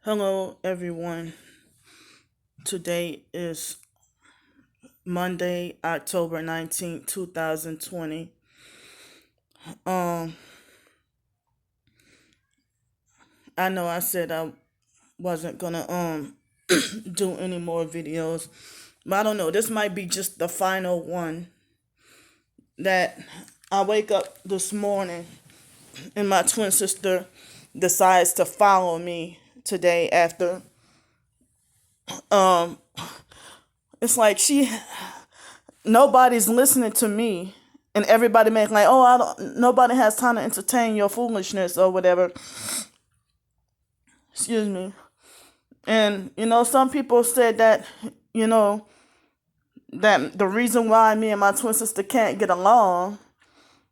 Hello, everyone. Today is Monday, October 19th, 2020. Um, I know I said I wasn't gonna do any more videos, but I don't know. This might be just the final one that I wake up this morning and my twin sister decides to follow me today after um it's like nobody's listening to me, and everybody make like, oh, I don't, nobody has time to entertain your foolishness or whatever. Excuse me. And some people said that you know that the reason why me and my twin sister can't get along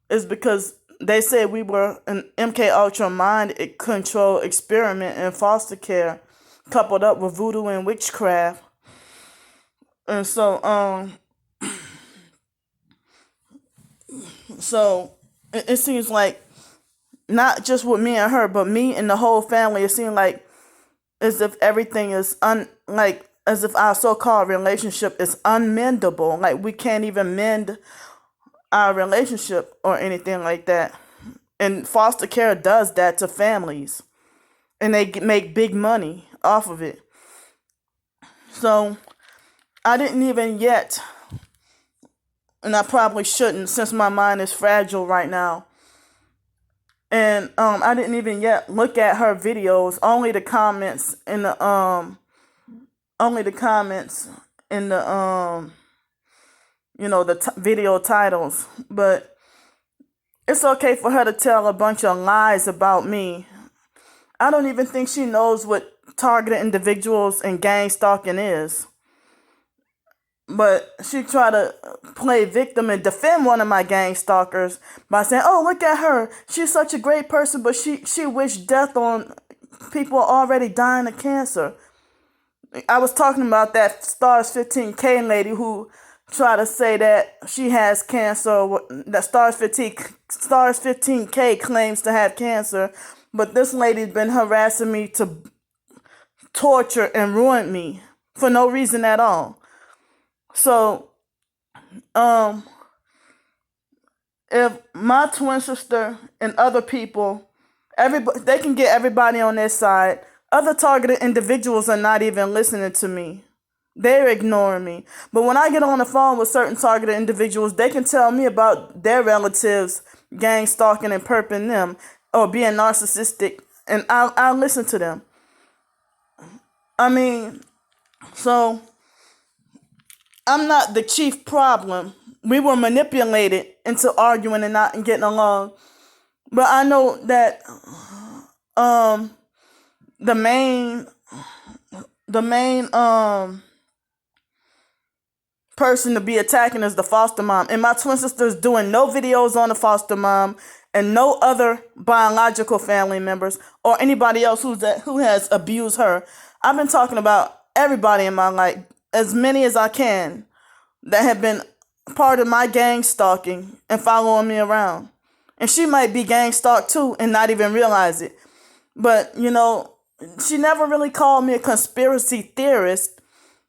is because they said we were an MK Ultra mind control experiment in foster care, coupled up with voodoo and witchcraft. And so it seems like not just with me and her, but me and the whole family. It seems like as if everything is like as if our so-called relationship is unmendable. Like we can't even mend our relationship or anything like that. And foster care does that to families, and they make big money off of it. So I didn't even yet, and I probably shouldn't, since my mind is fragile right now. And I didn't even yet look at her videos. Only the comments in the video titles. But it's okay for her to tell a bunch of lies about me. I don't even think she knows what targeted individuals and gang stalking is. But she tried to play victim and defend one of my gang stalkers by saying, "Oh, look at her. She's such a great person, but she wished death on people already dying of cancer." I was talking about that Stars 15K lady who tried to say that she has cancer. That Stars 15K claims to have cancer, but this lady's been harassing me to torture and ruin me for no reason at all. So, um, if my twin sister and other people, everybody, they can get everybody on their side. Other targeted individuals are not even listening to me. They're ignoring me. But when I get on the phone with certain targeted individuals, they can tell me about their relatives gang stalking and perping them or being narcissistic, and I'll listen to them. I mean, so I'm not the chief problem. We were manipulated into arguing and not getting along. But I know that um the main person to be attacking is the foster mom. And my twin sister is doing no videos on the foster mom and no other biological family members or anybody else who has abused her. I've been talking about everybody in my life, as many as I can, that have been part of my gang stalking and following me around. And she might be gang stalked too and not even realize it. But, she never really called me a conspiracy theorist.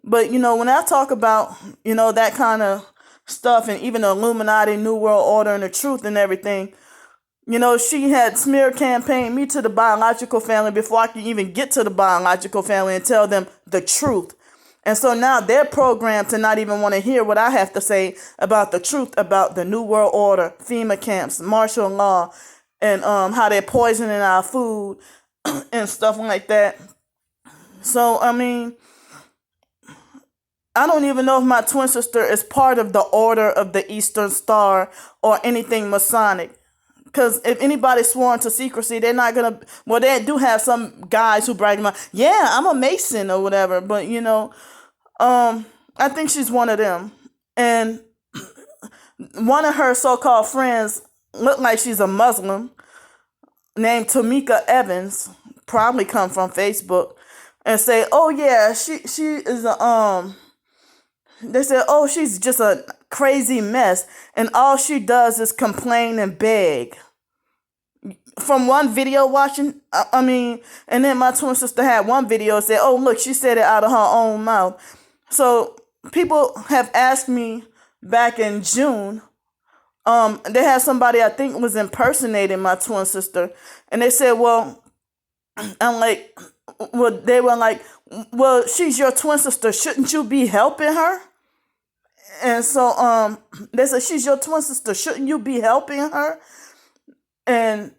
But, when I talk about, that kind of stuff, and even the Illuminati, New World Order, and the truth and everything, she had smear campaigned me to the biological family before I could even get to the biological family and tell them the truth. And so now they're programmed to not even want to hear what I have to say about the truth about the New World Order, FEMA camps, martial law, and how they're poisoning our food and stuff like that. So, I mean, I don't even know if my twin sister is part of the Order of the Eastern Star or anything Masonic. Because if anybody's sworn to secrecy, they're not going to... Well, they do have some guys who brag about, yeah, I'm a Mason or whatever. But, I think she's one of them. And one of her so-called friends looked like she's a Muslim named Tamika Evans, probably come from Facebook, and say, oh, yeah, she is a... They said, oh, she's just a crazy mess, and all she does is complain and beg. from one video watching, and then my twin sister had one video say, oh, look, she said it out of her own mouth. So people have asked me back in June, they had somebody I think was impersonating my twin sister, and they said, well, I'm like, well, they were like, well, she's your twin sister, shouldn't you be helping her? And so they said, she's your twin sister, shouldn't you be helping her? And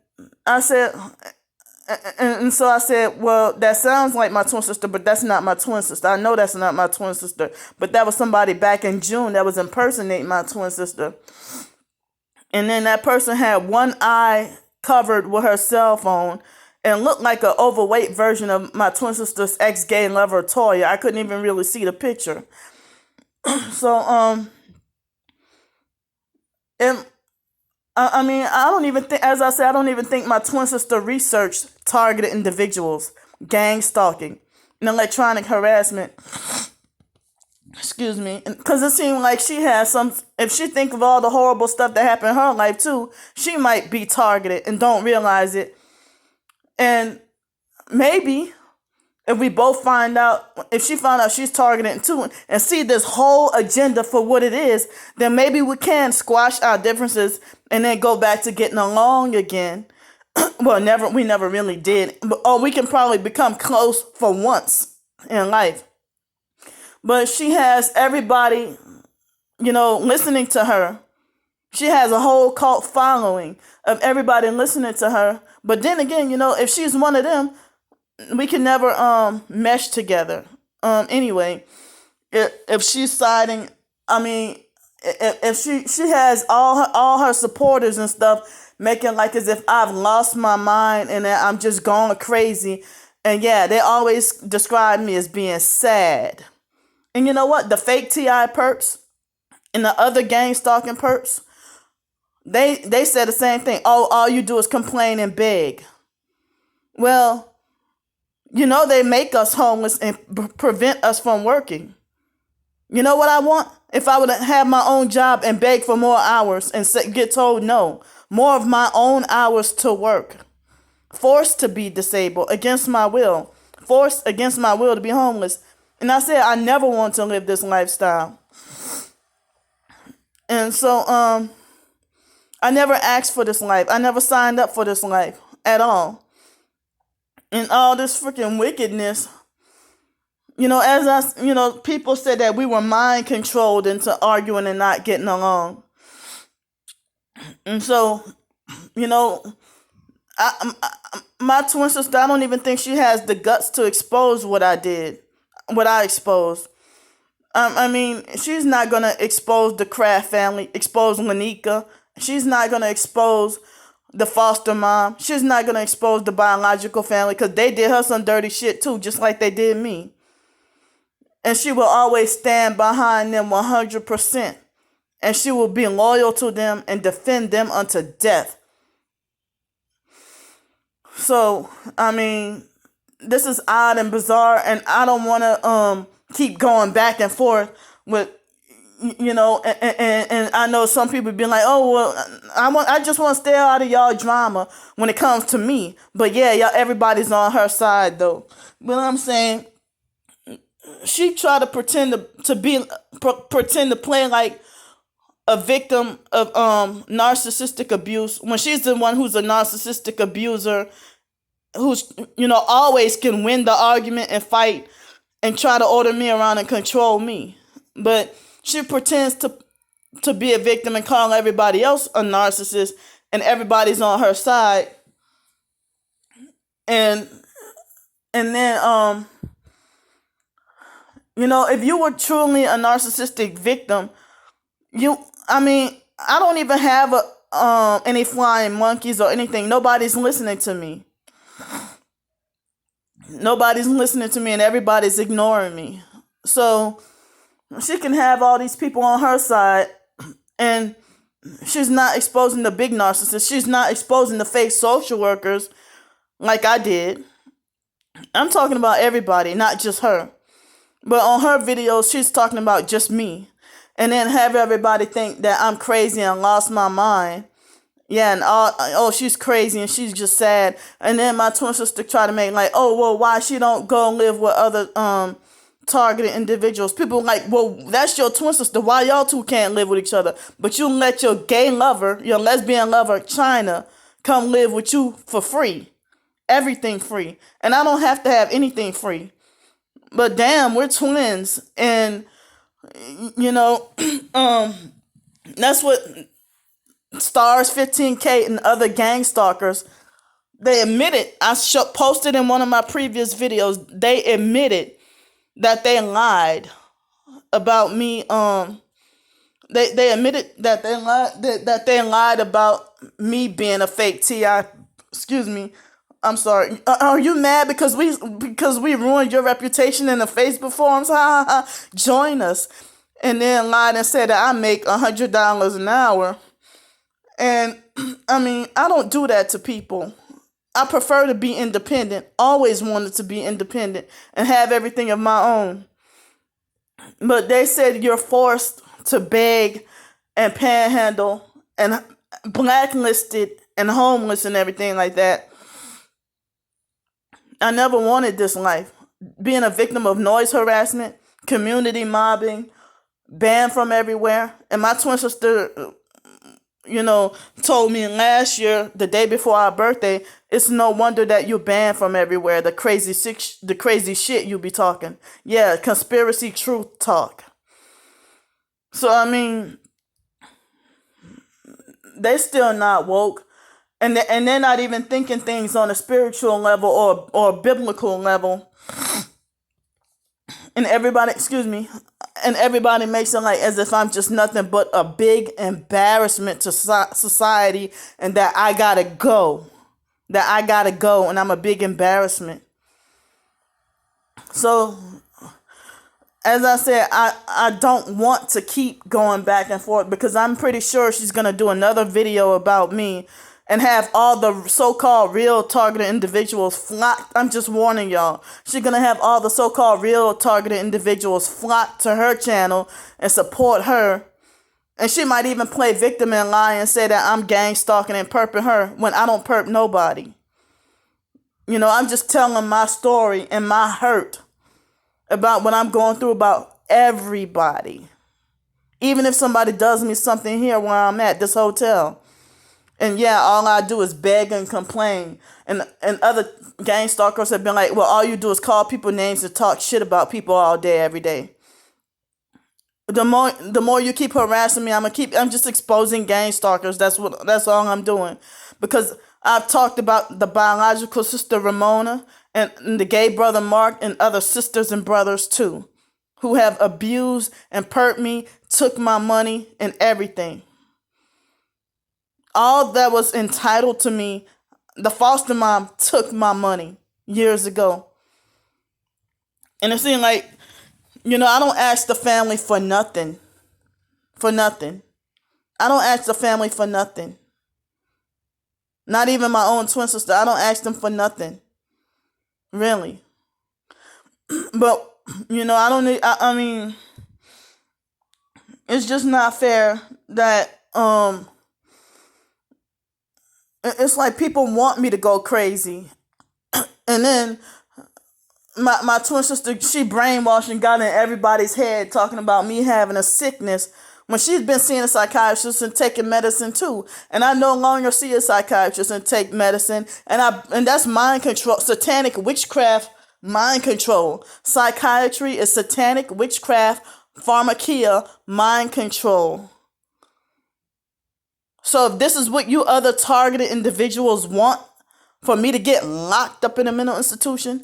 I said, and so I said, well, that sounds like my twin sister, but that's not my twin sister. I know that's not my twin sister, but that was somebody back in June that was impersonating my twin sister. And then that person had one eye covered with her cell phone and looked like an overweight version of my twin sister's ex-gay lover, Toya. I couldn't even really see the picture. So, and I don't even think, as I said, I don't even think my twin sister researched targeted individuals, gang stalking, and electronic harassment. Excuse me. Because it seemed like she has some, if she think of all the horrible stuff that happened in her life too, she might be targeted and don't realize it. And maybe if we both find out, if she found out she's targeted too and see this whole agenda for what it is, then maybe we can squash our differences and then go back to getting along again. Well, we never really did. Or we can probably become close for once in life. But she has everybody, listening to her. She has a whole cult following of everybody listening to her. But then again, if she's one of them, we can never mesh together. Anyway, if she's siding, if she has all her supporters and stuff making like as if I've lost my mind and that I'm just going crazy, and yeah, they always describe me as being sad. And you know what? The fake TI perps and the other gang stalking perps, they said the same thing. Oh, all you do is complain and beg. Well, they make us homeless and prevent us from working. You know what I want? If I would have my own job and beg for more hours and get told no, more of my own hours to work. Forced to be disabled against my will. Forced against my will to be homeless. And I said I never want to live this lifestyle. And so I never asked for this life. I never signed up for this life at all. And all this freaking wickedness, people said that we were mind controlled into arguing and not getting along. And so, my twin sister, I don't even think she has the guts to expose what I did, what I exposed. She's not going to expose the Kraft family, expose Lanika. She's not going to expose the foster mom. She's not going to expose the biological family because they did her some dirty shit too, just like they did me. And she will always stand behind them 100%. And she will be loyal to them and defend them unto death. So, this is odd and bizarre, and I don't want to keep going back and forth with, and I know some people be like, oh, well, I just want to stay out of y'all drama when it comes to me. But yeah, y'all, everybody's on her side though. But I'm saying, she tried to pretend to play like a victim of narcissistic abuse when she's the one who's a narcissistic abuser, who's always can win the argument and fight and try to order me around and control me. But she pretends to be a victim and call everybody else a narcissist, and everybody's on her side. And then if you were truly a narcissistic victim, I don't even have any flying monkeys or anything. Nobody's listening to me. Nobody's listening to me, and everybody's ignoring me. So she can have all these people on her side, and she's not exposing the big narcissists. She's not exposing the fake social workers like I did. I'm talking about everybody, not just her. But on her videos, she's talking about just me. And then have everybody think that I'm crazy and lost my mind. Yeah, and oh, she's crazy and she's just sad. And then my twin sister tried to make like, oh, well, why she don't go and live with other targeted individuals. People like, well, that's your twin sister. Why y'all two can't live with each other? But you let your gay lover, your lesbian lover, China, come live with you for free. Everything free. And I don't have to have anything free. But damn, we're twins. And, you know, that's what Stars 15K and other gang stalkers, they admitted, posted in one of my previous videos, they admitted that they lied about me. They admitted that they lied about me being a fake TI. Excuse me. I'm sorry. Are you mad because we ruined your reputation in the Facebook forums? Ha ha ha. Join us. And then lied and said that I make $100 an hour. And I mean, I don't do that to people. I prefer to be independent. Always wanted to be independent and have everything of my own. But they said you're forced to beg and panhandle and blacklisted and homeless and everything like that. I never wanted this life. Being a victim of noise harassment, community mobbing, banned from everywhere. And my twin sister, told me last year, the day before our birthday, it's no wonder that you're banned from everywhere. The crazy shit you be talking. Yeah, conspiracy truth talk. So, I mean, they still not woke. And they're not even thinking things on a spiritual level or biblical level. And everybody makes it like as if I'm just nothing but a big embarrassment to society and that I gotta go. And I'm a big embarrassment. So, as I said, I don't want to keep going back and forth because I'm pretty sure she's going to do another video about me and have all the so-called real targeted individuals flock. I'm just warning y'all. She's going to have all the so-called real targeted individuals flock to her channel and support her. And she might even play victim and lie and say that I'm gang stalking and perping her when I don't perp nobody. I'm just telling my story and my hurt about what I'm going through about everybody. Even if somebody does me something here where I'm at, this hotel. And yeah, all I do is beg and complain. And other gang stalkers have been like, well, all you do is call people names and talk shit about people all day, every day. The more you keep harassing me, I'm just exposing gang stalkers. That's all I'm doing. Because I've talked about the biological sister Ramona and the gay brother Mark and other sisters and brothers too, who have abused and perped me, took my money and everything. All that was entitled to me, the foster mom took my money years ago. And it seemed like, I don't ask the family for nothing. For nothing. I don't ask the family for nothing. Not even my own twin sister. I don't ask them for nothing. Really. But, I mean, it's just not fair that, it's like people want me to go crazy. And then my twin sister, she brainwashed and got in everybody's head talking about me having a sickness when she's been seeing a psychiatrist and taking medicine too. And I no longer see a psychiatrist and take medicine. And that's mind control, satanic witchcraft, mind control. Psychiatry is satanic witchcraft, pharmakia, mind control. So if this is what you other targeted individuals want, for me to get locked up in a mental institution,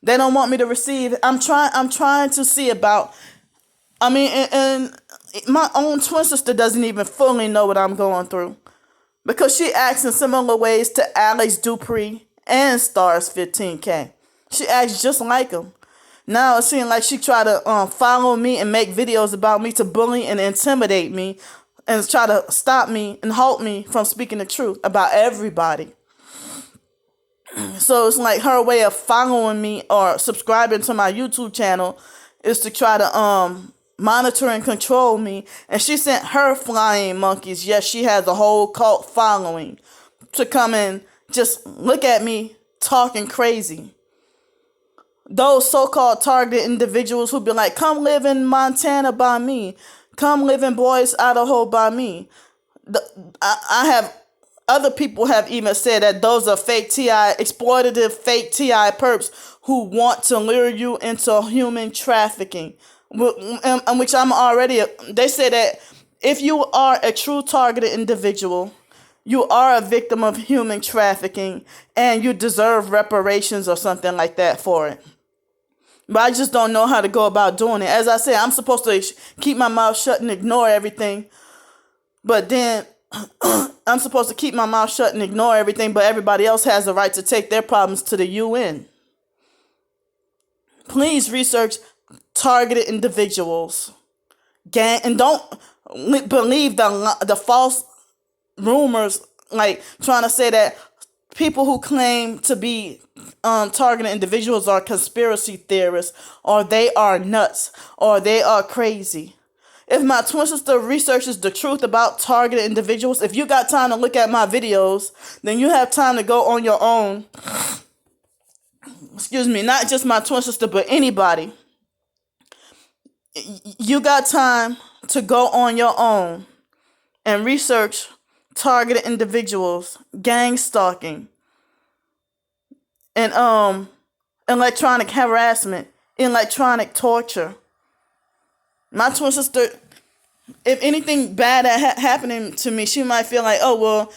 they don't want me to receive. I'm trying to see about. And my own twin sister doesn't even fully know what I'm going through, because she acts in similar ways to Alex Dupree and Stars 15K. She acts just like him. Now it seems like she tried to follow me and make videos about me to bully and intimidate me and try to stop me and halt me from speaking the truth about everybody. So it's like her way of following me or subscribing to my YouTube channel is to try to monitor and control me, and she sent her flying monkeys. Yes, she has a whole cult following to come and just look at me talking crazy. Those so-called targeted individuals who be like, come live in Montana by me, come live in Boise, Idaho by me. I have other people have even said that those are fake TI, exploitative fake TI perps who want to lure you into human trafficking, which I'm already. They say that if you are a true targeted individual, you are a victim of human trafficking and you deserve reparations or something like that for it. But I just don't know how to go about doing it. As I said, I'm supposed to keep my mouth shut and ignore everything. But then I'm supposed to keep my mouth shut and ignore everything, but everybody else has the right to take their problems to the UN. Please research targeted individuals. And don't believe the false rumors, like trying to say that people who claim to be targeted individuals are conspiracy theorists, or they are nuts, or they are crazy. If my twin sister researches the truth about targeted individuals, if you got time to look at my videos, then you have time to go on your own. Excuse me, not just my twin sister, but anybody. You got time to go on your own and research targeted individuals, gang stalking, and electronic harassment, electronic torture. My twin sister, if anything bad happening to me, she might feel like, oh, well,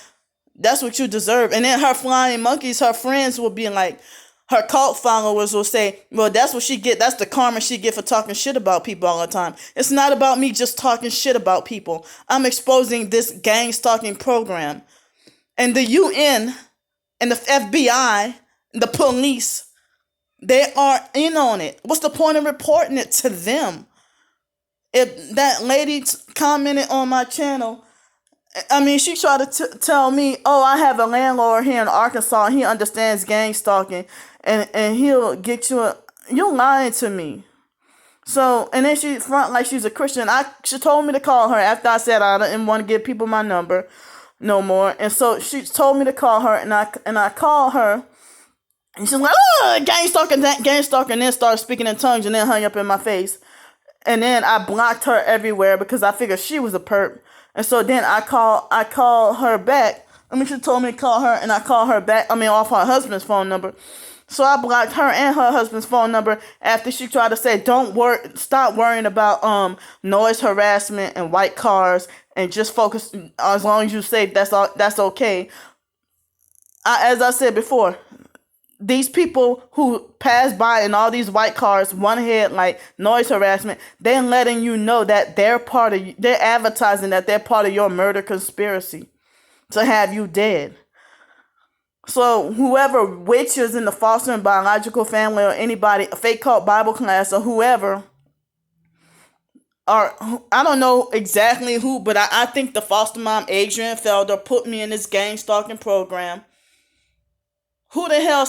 that's what you deserve. And then her flying monkeys, her friends will be like, her cult followers will say, well, that's what she get. That's the karma she get for talking shit about people all the time. It's not about me just talking shit about people. I'm exposing this gang stalking program. And the UN and the FBI, the police, they are in on it. What's the point of reporting it to them? If that lady commented on my channel, I mean, she tried to tell me, oh, I have a landlord here in Arkansas, and he understands gang stalking, and he'll get you you're lying to me. So, and then she front like she's a Christian. She told me to call her after I said I didn't want to give people my number no more. And so she told me to call her, and I called her, and she's like, oh, gang stalking, and then started speaking in tongues, and then hung up in my face. And then I blocked her everywhere because I figured she was a perp. And so then I called her back. I mean, she told me to call her, and I called her back. I mean, off her husband's phone number. So I blocked her and her husband's phone number after she tried to say, stop worrying about noise harassment and white cars, and just focus, as long as you say that's okay. As I said before, these people who pass by in all these white cars, one head like noise harassment, they're letting you know that they're advertising that they're part of your murder conspiracy to have you dead. So whoever witches in the foster and biological family, or anybody, a fake cult Bible class, or whoever, or I don't know exactly who, but I think the foster mom, Adrian Felder, put me in this gang stalking program. Who the hell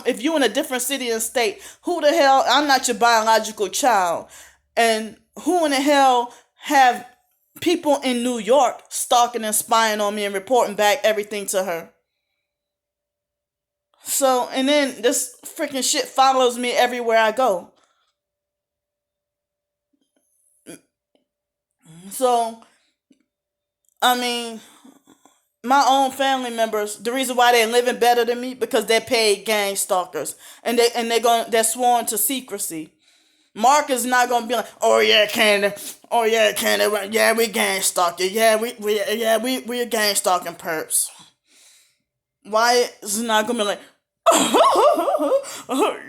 if you in a different city and state, who the hell, I'm not your biological child. And who in the hell have people in New York stalking and spying on me and reporting back everything to her? So, and then this freaking shit follows me everywhere I go. So, I mean, my own family members, the reason why they're living better than me, because they're paid gang stalkers, and they're sworn to secrecy. Mark is not gonna be like, oh yeah, Candy, yeah, we gang stalking, yeah, we gang stalking perps. Wyatt is not gonna be like,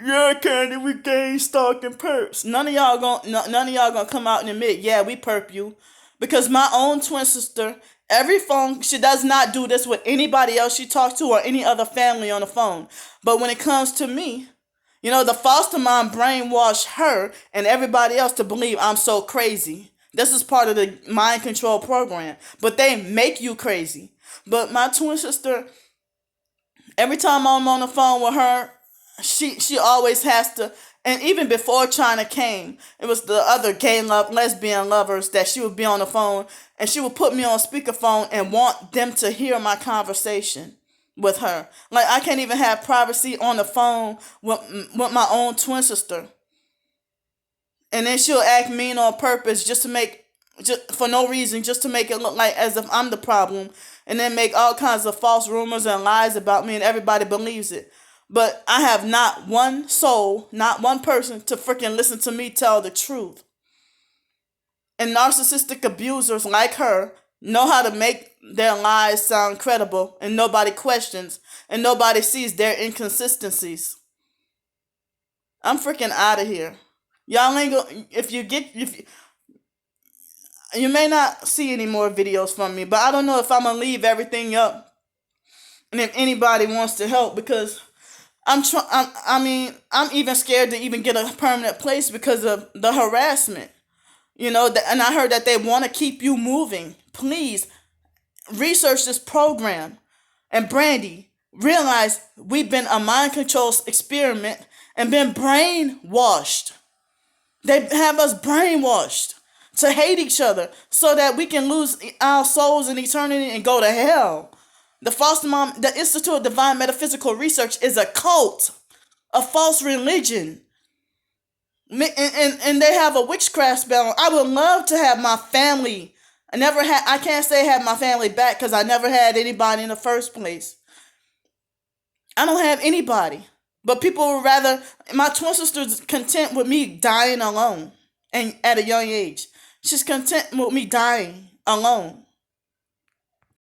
yeah, Candy, we gang stalking perps. None of y'all gonna come out and admit, yeah, we perp you, because my own twin sister. Every phone, she does not do this with anybody else she talks to or any other family on the phone. But when it comes to me, the foster mom brainwashed her and everybody else to believe I'm so crazy. This is part of the mind control program. But they make you crazy. But my twin sister, every time I'm on the phone with her, she always has to And even before China came, it was the other lesbian lovers that she would be on the phone and she would put me on speakerphone and want them to hear my conversation with her. Like, I can't even have privacy on the phone with my own twin sister. And then she'll act mean on purpose just for no reason, just to make it look like as if I'm the problem, and then make all kinds of false rumors and lies about me, and everybody believes it. But I have not one soul, not one person to freaking listen to me tell the truth. And narcissistic abusers like her know how to make their lies sound credible, and nobody questions, and nobody sees their inconsistencies. I'm freaking out of here. Y'all ain't go. You may not see any more videos from me, but I don't know if I'm gonna leave everything up, and if anybody wants to help, because I'm even scared to even get a permanent place because of the harassment. And I heard that they want to keep you moving. Please research this program. And Brandy, realize we've been a mind control experiment and been brainwashed. They have us brainwashed to hate each other so that we can lose our souls in eternity and go to hell. The the Institute of Divine Metaphysical Research is a cult, a false religion. And they have a witchcraft spell. I would love to have my family. I can't say have my family back because I never had anybody in the first place. I don't have anybody. But people would rather, my twin sister's content with me dying alone and at a young age. She's content with me dying alone.